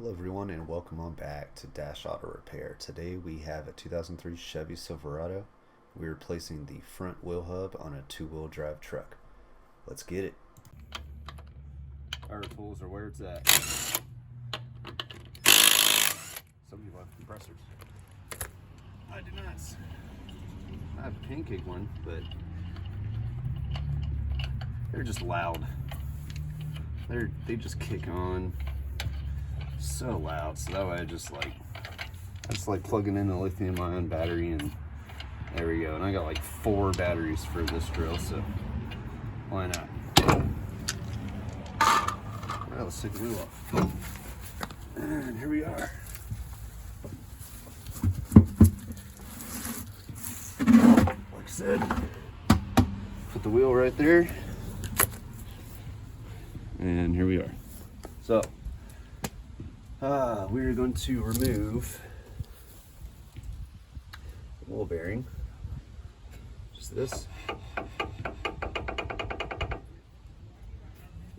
Hello everyone and welcome on back to Dash Auto Repair. Today we have a 2003 Chevy Silverado. We're replacing the front wheel hub on a two-wheel drive truck. Let's get it. Power tools are where it's at. Some people have compressors. I do not. I have a pancake one, but they're just loud. They just kick on so loud. So that way I just like plugging in the lithium-ion battery, and there we go. And I got like 4 batteries for this drill, so why not? Well, let's take the wheel off. And here we are. Like I said, put the wheel right there. And here we are. So, we're going to remove the wheel bearing. Just this.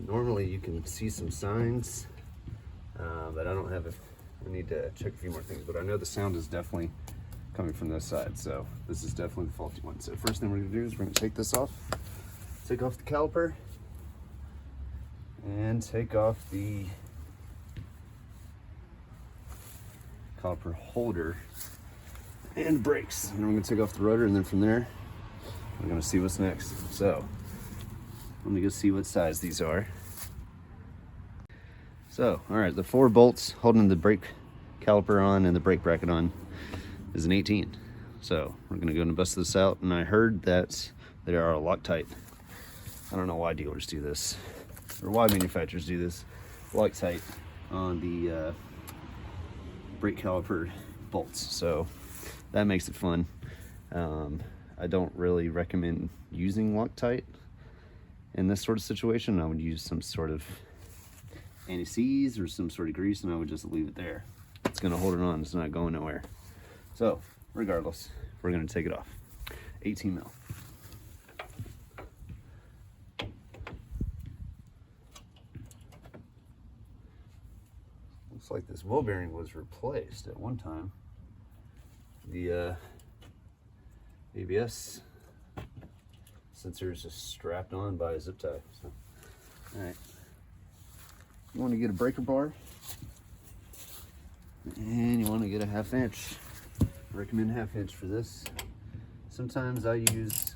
Normally you can see some signs, but I don't have it. I need to check a few more things, but I know the sound is definitely coming from this side, so this is definitely the faulty one. So first thing we're going to do is we're going to take this off, take off the caliper, and take off the caliper holder and brakes. And then we're going to take off the rotor, and then from there we're going to see what's next. So let me go see what size these are. So, all right, the 4 bolts holding the brake caliper on and the brake bracket on is an 18. So we're gonna go and bust this out, and I heard that they are Loctite. I don't know why dealers do this, or why manufacturers do this. Loctite on the brake caliper bolts, so that makes it fun. I don't really recommend using Loctite in this sort of situation. I would use some sort of anti-seize or some sort of grease, and I would just leave it there. It's gonna hold it on, it's not going nowhere. So regardless, we're gonna take it off. 18 mil. Looks like this wheel bearing was replaced at one time. The ABS sensor is just strapped on by a zip tie. So, all right. You want to get a breaker bar, and you want to get a 1/2 inch. I recommend 1/2 inch for this. Sometimes I use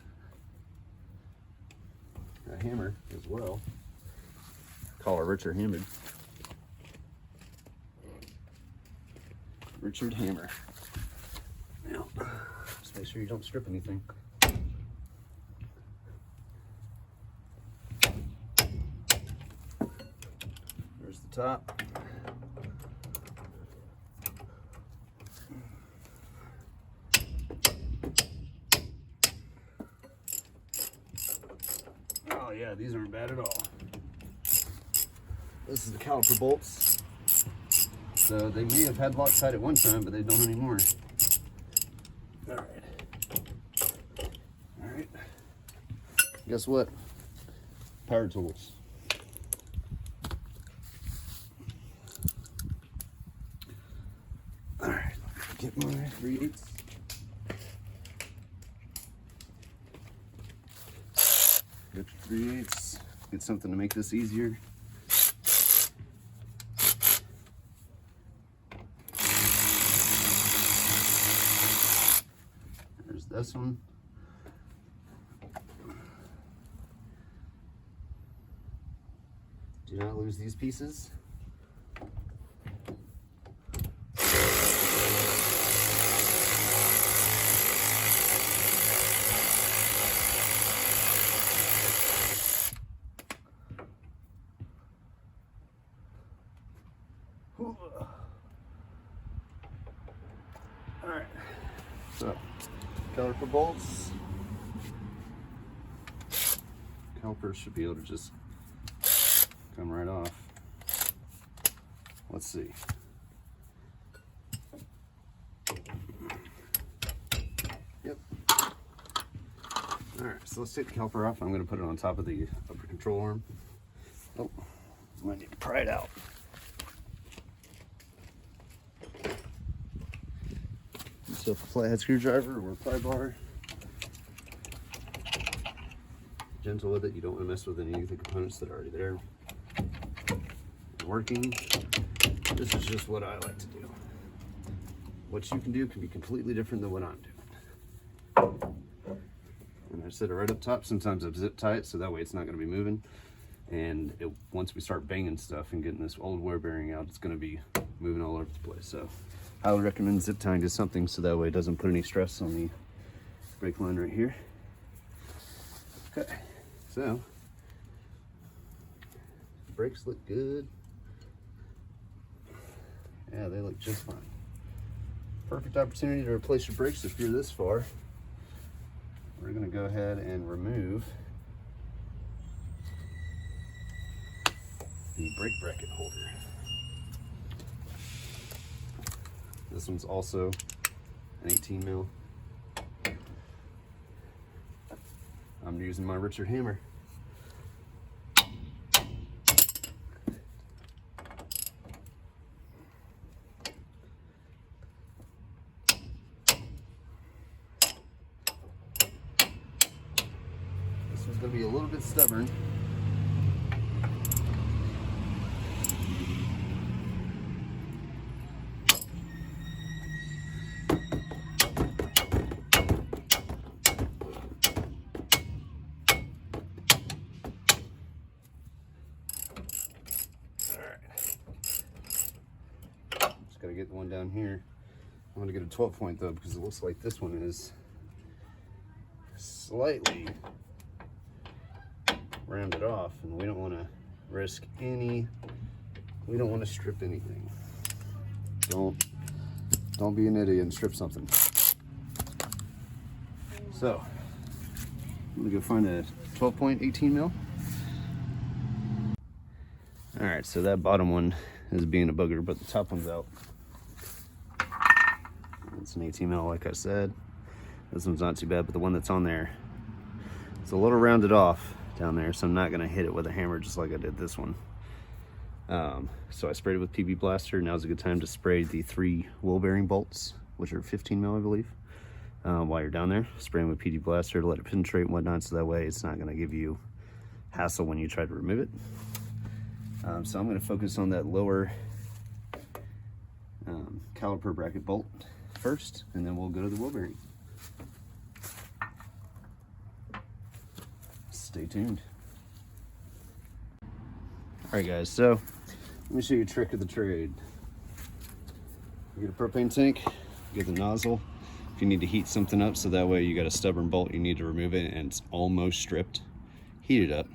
a hammer as well. Call it Richard Hammer. Richard Hammer. Now, just make sure you don't strip anything. There's the top. Oh yeah, these aren't bad at all. This is the caliper bolts. So they may have had Loctite at one time, but they don't anymore. All right. Guess what? Power tools. All right, get my 3/8. Get your 3/8. Get something to make this easier. There's this one. Do not lose these pieces. All right, so caliper bolts. Calipers should be able to just come right off. Let's see. Yep. All right, so let's take the caliper off. I'm going to put it on top of the upper control arm. Oh, I might need to pry it out. yourself a flathead screwdriver or a pry bar. Gentle with it. You don't want to mess with any of the components that are already there. Working. This is just what I like to do. What you can do can be completely different than what I'm doing. And I set it right up top. Sometimes I zip tie it so that way it's not going to be moving. And once we start banging stuff and getting this old wear bearing out, it's going to be moving all over the place. So I would recommend zip tying to something so that way it doesn't put any stress on the brake line right here. Okay, so the brakes look good. Yeah, they look just fine. Perfect opportunity to replace your brakes if you're this far. We're going to go ahead and remove the brake bracket holder. This one's also an 18 mil. I'm using my Richard hammer. This one's going to be a little bit stubborn. Gotta get the one down here. I'm gonna get a 12 point though because it looks like this one is slightly rounded off and we don't want to risk we don't want to strip anything. Don't be an idiot and strip something. So I'm gonna go find a 12 point 18 mil. All right, so that bottom one is being a booger, but the top one's out. It's an 18 mil, like I said. This one's not too bad, but the one that's on there, it's a little rounded off down there, so I'm not gonna hit it with a hammer just like I did this one. So I sprayed it with PB Blaster. Now's a good time to spray the 3 wheel bearing bolts, which are 15 mil, I believe. While you're down there, spray them with PB Blaster to let it penetrate and whatnot, so that way it's not gonna give you hassle when you try to remove it. So I'm going to focus on that lower caliper bracket bolt first, and then we'll go to the wheel bearing. Stay tuned. Alright guys, so let me show you a trick of the trade. You get a propane tank, you get the nozzle. If you need to heat something up so that way you got a stubborn bolt, you need to remove it and it's almost stripped, heat it up.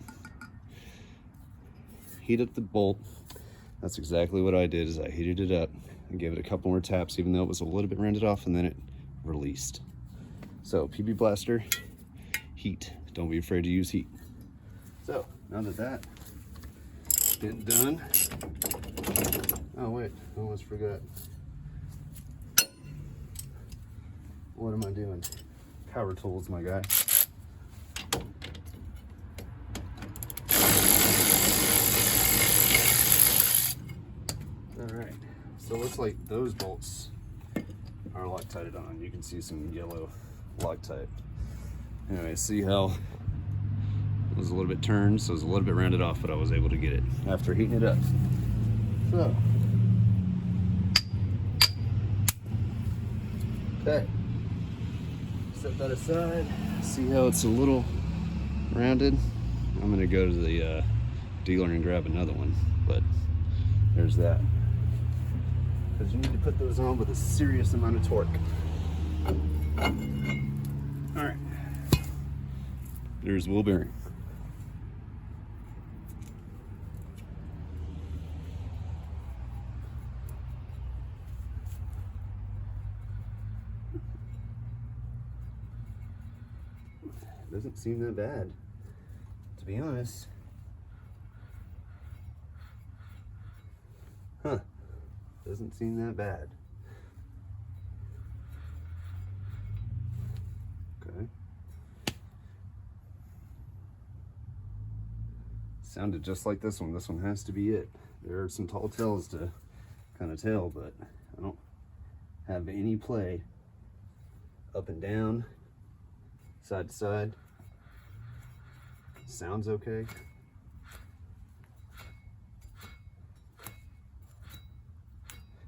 Heat up the bolt. That's exactly what I did, is I heated it up and gave it a couple more taps, even though it was a little bit rounded off, and then it released. So PB Blaster, heat. Don't be afraid to use heat. So now that that's been done, oh wait, I almost forgot. What am I doing? Power tools, my guy. Alright, so it looks like those bolts are Loctited on. You can see some yellow Loctite. Anyway, see how it was a little bit turned, so it was a little bit rounded off, but I was able to get it after heating it up. So, okay, set that aside. See how it's a little rounded? I'm gonna go to the dealer and grab another one, but there's that. Because you need to put those on with a serious amount of torque. Alright, there's wheel bearing. Doesn't seem that bad, to be honest. Huh. Doesn't seem that bad. Okay. Sounded just like this one. This one has to be it. There are some tall tales to kind of tell, but I don't have any play up and down, side to side. Sounds okay.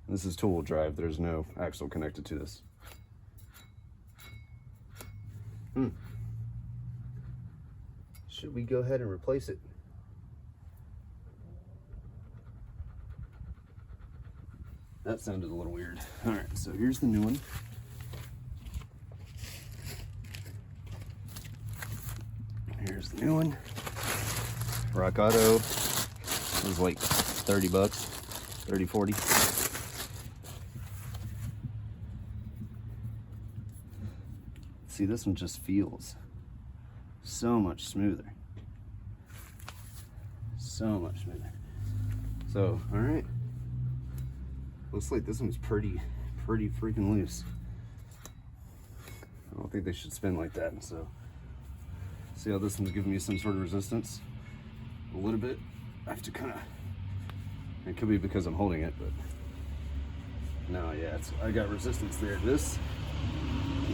This is two-wheel drive. There's no axle connected to this. Should we go ahead and replace it? That sounded a little weird. All right, so here's the new one. Here's the new one. Rock Auto. It was like 30 bucks, 30, 40. See, this one just feels so much smoother. So much smoother. So, all right. Looks like this one's pretty freaking loose. I don't think they should spin like that. So, see how this one's giving me some sort of resistance? A little bit. I have to kind of, it could be because I'm holding it, but no, yeah, I got resistance there. This,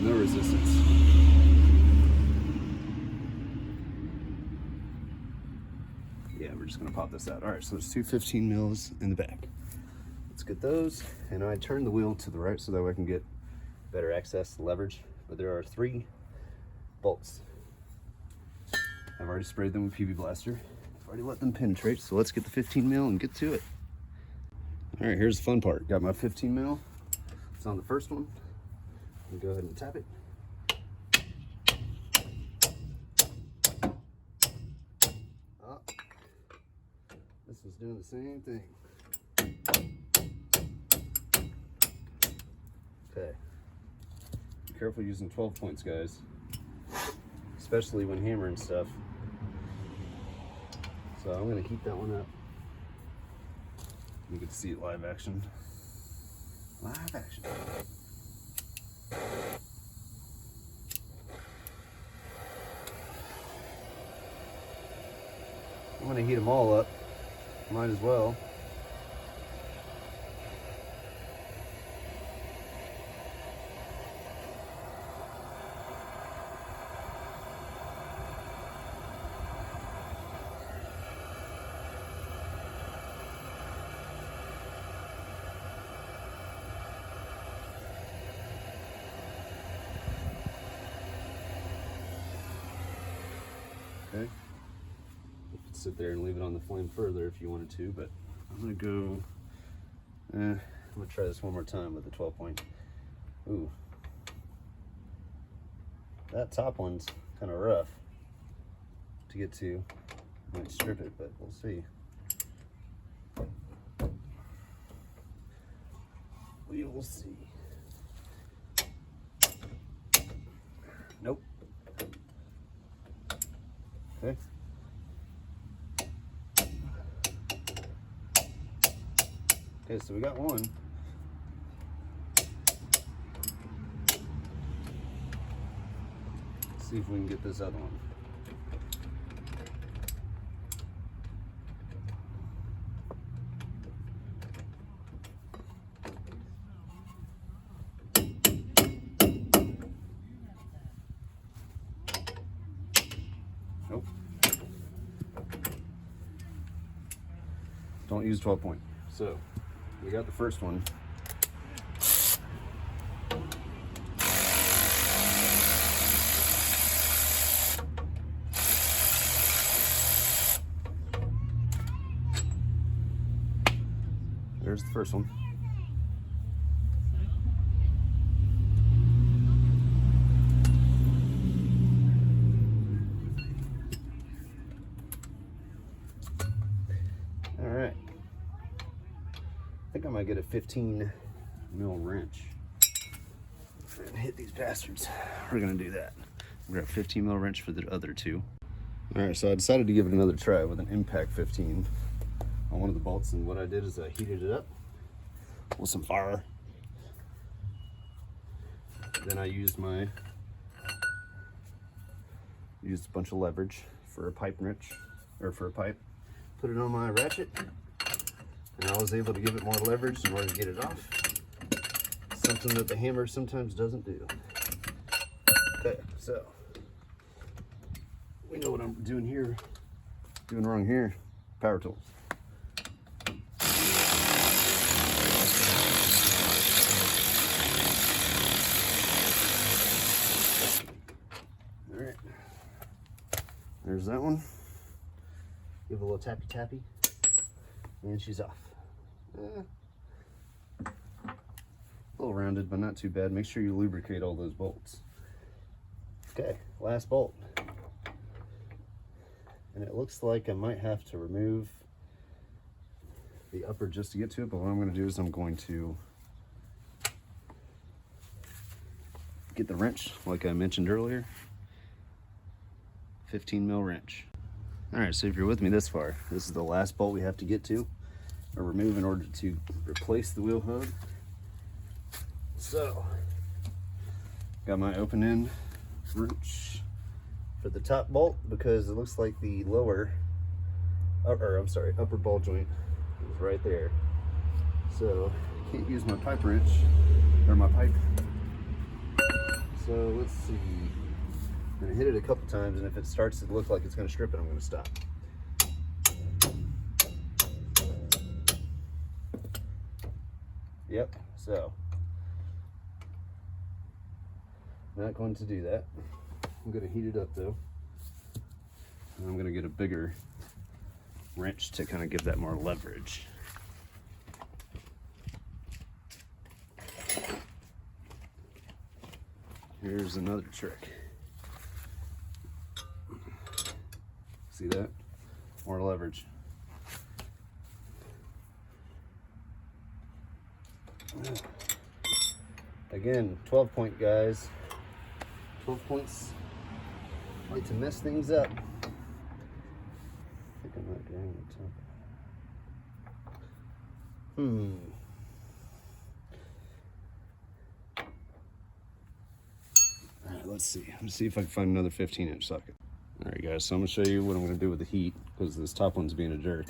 no resistance. Yeah, we're just gonna pop this out. All right, so there's two 15 mils in the back. Let's get those, and I turn the wheel to the right so that way I can get better access to leverage. But there are 3 bolts. I've already sprayed them with PB Blaster. I've already let them penetrate, so let's get the 15 mil and get to it. All right, here's the fun part. Got my 15 mil. It's on the first one. I'm gonna go ahead and tap it. Oh, this is doing the same thing. Okay. Be careful using 12 points, guys. Especially when hammering stuff. So I'm gonna heat that one up. You get to see it live action. Live action. I'm gonna heat them all up. Might as well. Okay. You could sit there and leave it on the flame further if you wanted to, but I'm gonna go, I'm gonna try this one more time with the 12 point. Ooh. That top one's kind of rough to get to. Might strip it, but we'll see. We will see. Nope. Okay. Okay, so we got one. Let's see if we can get this other one. Nope. Don't use 12 point. So we got the first one. There's the first one. All right. I think I might get a 15 mil wrench and hit these bastards. We're gonna do that. We're gonna 15 mil wrench for the other two. All right, so I decided to give it another try with an impact 15 on one of the bolts, and what I did is I heated it up with some fire. Then I used a bunch of leverage for a pipe wrench, or for a pipe. Put it on my ratchet, and I was able to give it more leverage in order to get it off. Something that the hammer sometimes doesn't do. Okay, so we know what I'm doing here. Doing wrong here. Power tools. All right. There's that one. Give it a little tappy tappy, and she's off. A little rounded, but not too bad. Make sure you lubricate all those bolts. Okay, last bolt. And it looks like I might have to remove the upper just to get to it, but what I'm going to do is I'm going to get the wrench, like I mentioned earlier. 15 mil wrench. All right, so if you're with me this far, this is the last bolt we have to get to or remove in order to replace the wheel hub. So, got my open end wrench for the top bolt because it looks like the upper ball joint is right there. So, I can't use my pipe wrench, or my pipe. So, let's see. I'm gonna hit it a couple times, and if it starts to look like it's gonna strip it, I'm gonna stop. Yep, so not going to do that. I'm gonna heat it up though. And I'm gonna get a bigger wrench to kind of give that more leverage. Here's another trick. See that? More leverage. Again, 12 point guys. 12 points like to mess things up. I think I might go on the top. Alright, let's see. Let's see if I can find another 15-inch socket. Alright guys, so I'm going to show you what I'm going to do with the heat, because this top one's being a jerk.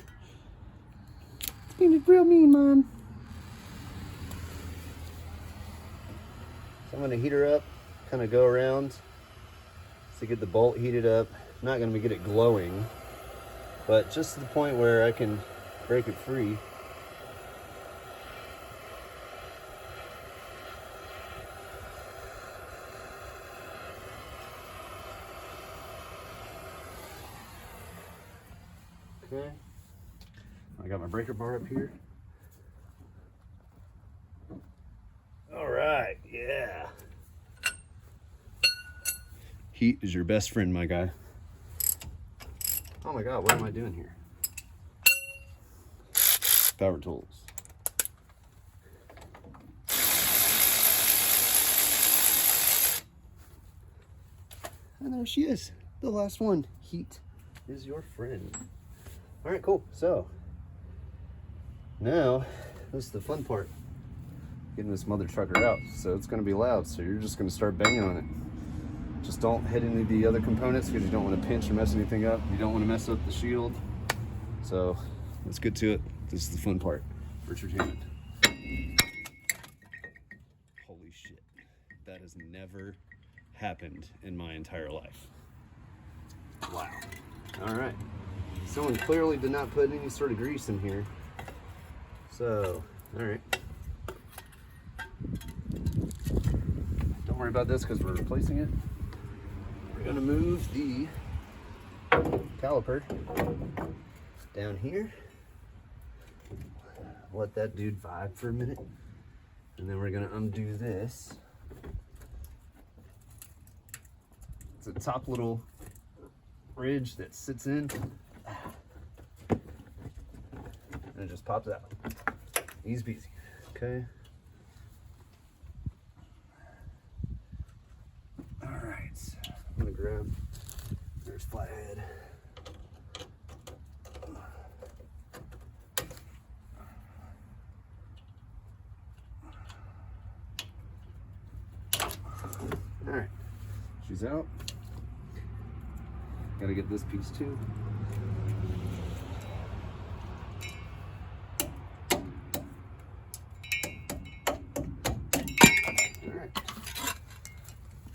It's being real mean, Mom. So I'm going to heat her up, kind of go around to get the bolt heated up. I'm not going to get it glowing, but just to the point where I can break it free. Okay, I got my breaker bar up here. All right, yeah. Heat is your best friend, my guy. Oh my God, what am I doing here? Power tools. And there she is, the last one. Heat is your friend. All right, cool. So now this is the fun part, getting this mother trucker out. So it's going to be loud, so you're just going to start banging on it. Just don't hit any of the other components because you don't want to pinch or mess anything up. You don't want to mess up the shield. So let's get to it. This is the fun part. Richard Hammond. Holy shit, that has never happened in my entire life. Wow. All right, someone clearly did not put any sort of grease in here. So, all right. Don't worry about this because we're replacing it. We're gonna move the caliper down here. Let that dude vibe for a minute. And then we're gonna undo this. It's a top little ridge that sits in. And it just pops out. Easy peasy. Okay. Alright. I'm gonna grab, there's flathead. Alright. She's out. Gotta get this piece too.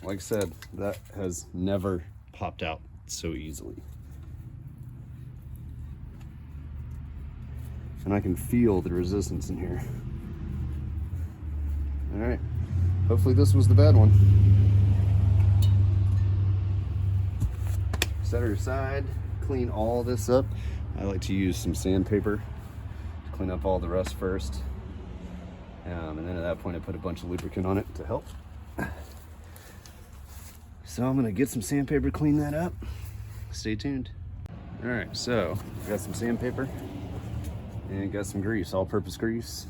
like I said, that has never popped out so easily. And I can feel the resistance in here. All right, hopefully this was the bad one. Set her aside, clean all this up. I like to use some sandpaper to clean up all the rust first. And then at that point I put a bunch of lubricant on it to help. So I'm gonna get some sandpaper, clean that up. Stay tuned. All right, so got some sandpaper and got some grease, all-purpose grease.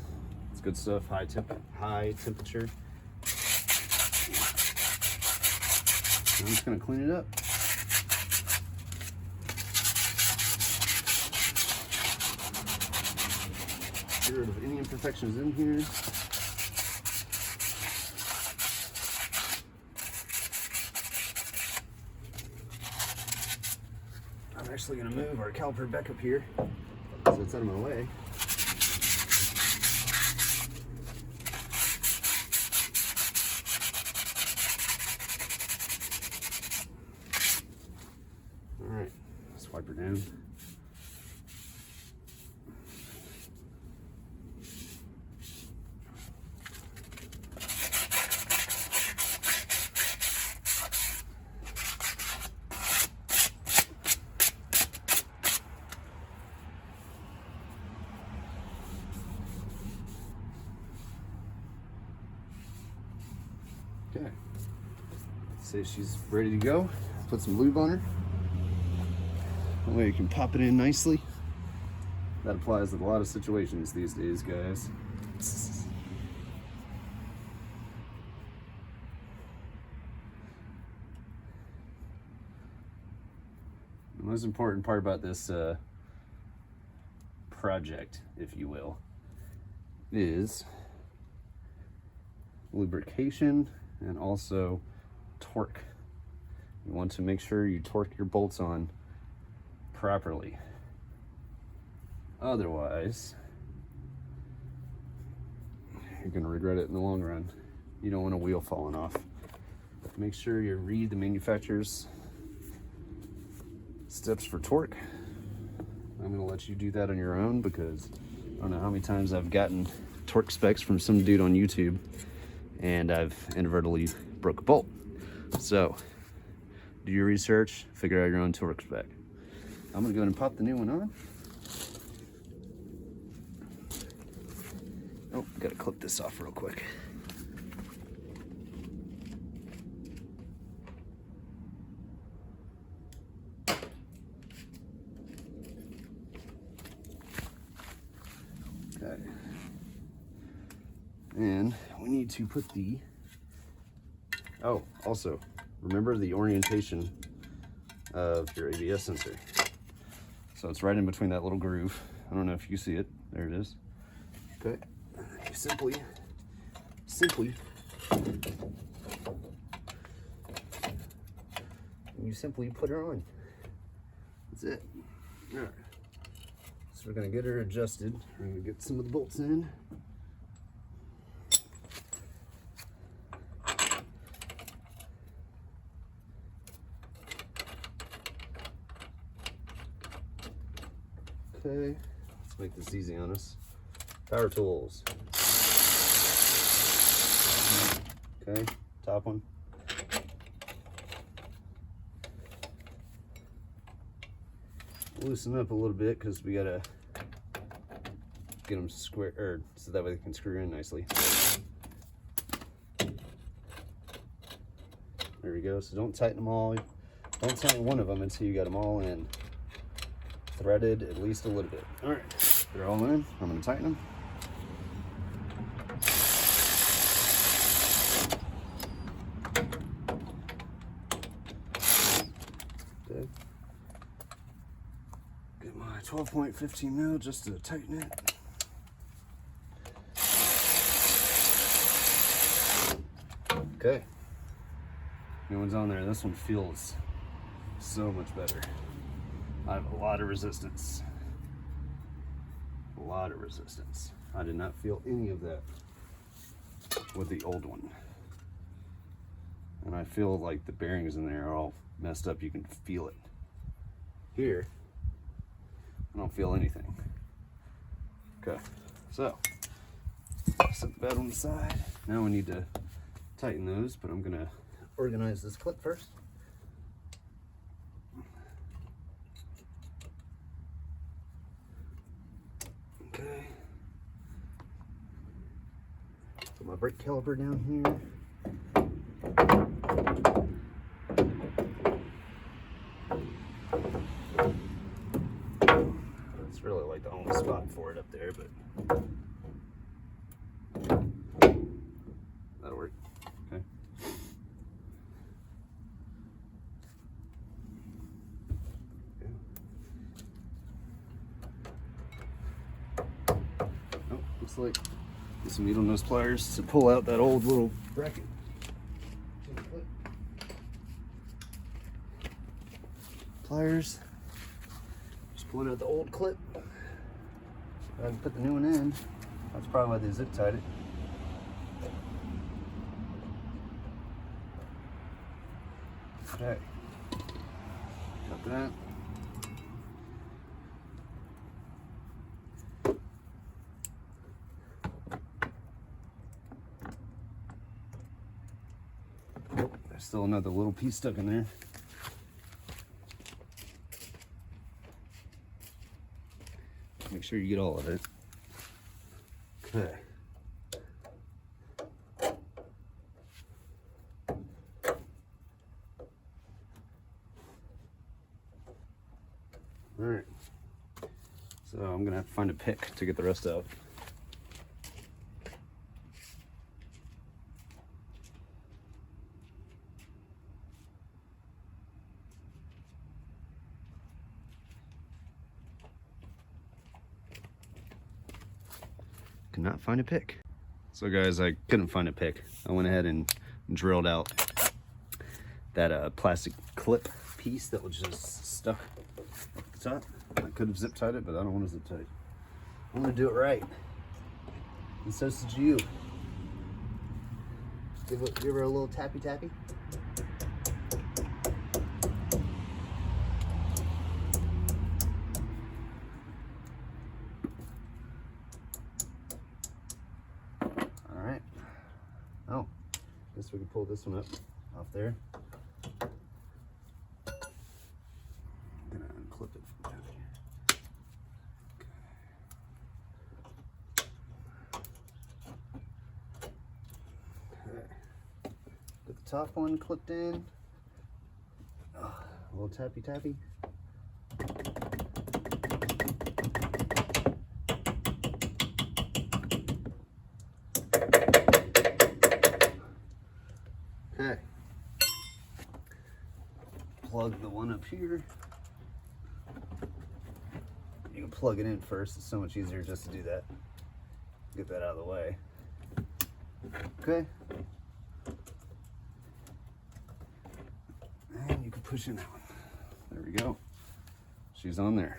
It's good stuff, high temperature. I'm just gonna clean it up. Get rid of any imperfections in here. I'm actually gonna move our caliper back up here so it's out of my way. All right, let's wipe her down. Okay, say she's ready to go. Put some lube on her. That way you can pop it in nicely. That applies to a lot of situations these days, guys. The most important part about this project, if you will, is lubrication and also torque. You want to make sure you torque your bolts on properly. Otherwise, you're gonna regret it in the long run. You don't want a wheel falling off. Make sure you read the manufacturer's steps for torque. I'm gonna let you do that on your own because I don't know how many times I've gotten torque specs from some dude on YouTube and I've inadvertently broke a bolt. So do your research, figure out your own torque spec. I'm gonna go ahead and pop the new one on. Oh, gotta clip this off real quick. Okay. And we need to put the, oh, also, remember the orientation of your ABS sensor. So it's right in between that little groove. I don't know if you see it. There it is. Okay. You simply put her on. That's it. All right. So we're gonna get her adjusted. We're gonna get some of the bolts in. Okay, let's make this easy on us. Power tools. Okay, top one. Loosen up a little bit because we gotta get them square, so that way they can screw in nicely. There we go. So don't tighten them all. Don't tighten one of them until you got them all in. Threaded at least a little bit. All right, they're all in. I'm gonna tighten them. Okay. Get my 12.15 mil just to tighten it. Okay. New one's on there. This one feels so much better. I have a lot of resistance. A lot of resistance. I did not feel any of that with the old one. and I feel like the bearings in there are all messed up. You can feel it. Here, I don't feel anything. Okay, so set that on the side. Now we need to tighten those, but I'm gonna organize this clip first. Okay. Put my brake caliper down here. It's really like the only spot for it up there, but that'll work. Okay. Oh, looks like get some needle nose pliers to pull out that old little bracket. Pliers. Just pulling out the old clip. I can put the new one in. That's probably why they zip tied it. Okay. Got that. Oh, there's still another little piece stuck in there. Make sure you get all of it. Okay. All right. So I'm gonna have to find a pick to get the rest out. Not find a pick. So guys, I couldn't find a pick. I went ahead and drilled out that plastic clip piece that was just stuck at the top. I could have zip tied it, but I don't want to zip tie it. I want to do it right. And so should you. Give her a little tappy tappy. Oh, guess we can pull this one up off there. I'm gonna unclip it from down here. Okay. Get the top one clipped in. Oh, a little tappy tappy. Okay. Plug the one up here. You can plug it in first. It's so much easier just to do that. Get that out of the way. Okay. And you can push in that one. There we go. She's on there.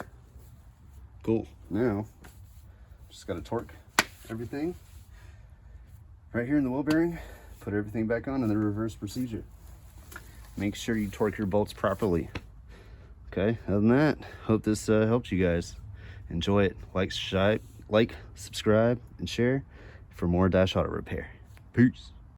Cool. Now, just got to torque everything right here in the wheel bearing. Put everything back on in the reverse procedure. Make sure you torque your bolts properly. Okay, other than that, hope this helps you guys. Enjoy it. Like, subscribe, and share for more Dash Auto Repair. Peace.